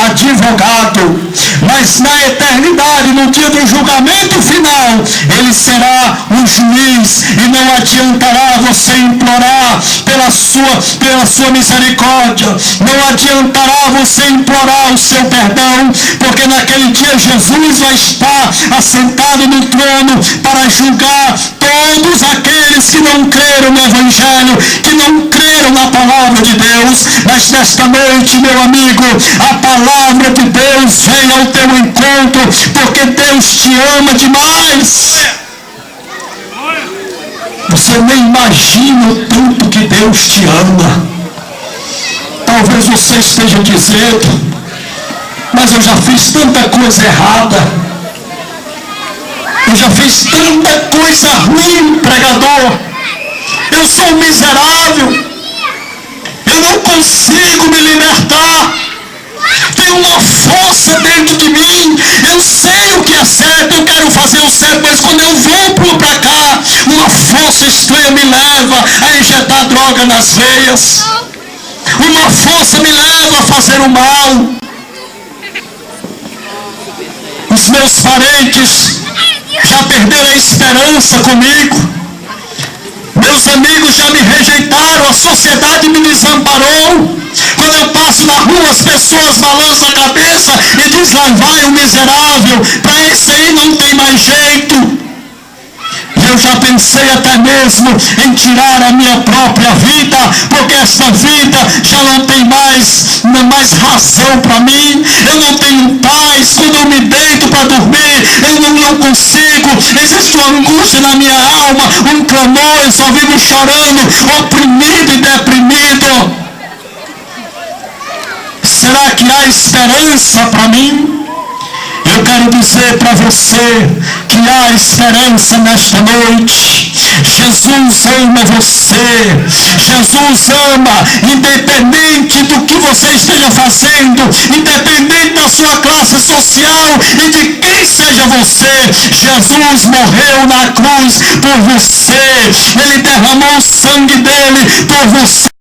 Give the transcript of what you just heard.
advogado, mas na eternidade, no dia do julgamento final, ele será um juiz, e não adiantará você implorar pela sua misericórdia, não adiantará você implorar o seu perdão, porque naquele dia Jesus vai estar assentado no trono para julgar todos aqueles que não creram no Evangelho, que não creram na palavra de Deus. Mas nesta noite, meu amigo, a palavra de Deus vem ao teu encontro, porque Deus te ama demais. Você nem imagina o tanto que Deus te ama. Talvez você esteja dizendo: mas eu já fiz tanta coisa errada, eu já fiz tanta coisa ruim, pregador, eu sou um miserável, eu não consigo me libertar, tem uma força dentro de mim, eu sei o que é certo, eu quero fazer o certo, mas quando eu vou para cá, uma força estranha me leva a injetar droga nas veias, uma força me leva a fazer o mal. Os meus parentes já perderam a esperança comigo, meus amigos já me rejeitaram, a sociedade me desamparou. Quando eu passo na rua, as pessoas balançam a cabeça e dizem: lá vai o miserável, para esse aí não tem mais jeito. Eu já pensei até mesmo em tirar a minha própria vida, porque essa vida já não tem mais razão para mim. Eu não tenho paz, quando eu me deito para dormir, eu não consigo, existe uma angústia na minha alma, um clamor, eu só vivo chorando, oprimido e deprimido. Será que há esperança para mim? Eu quero dizer para você que há esperança nesta noite. Jesus ama você. Jesus ama, independente do que você esteja fazendo, independente da sua classe social e de quem seja você. Jesus morreu na cruz por você. Ele derramou o sangue dele por você.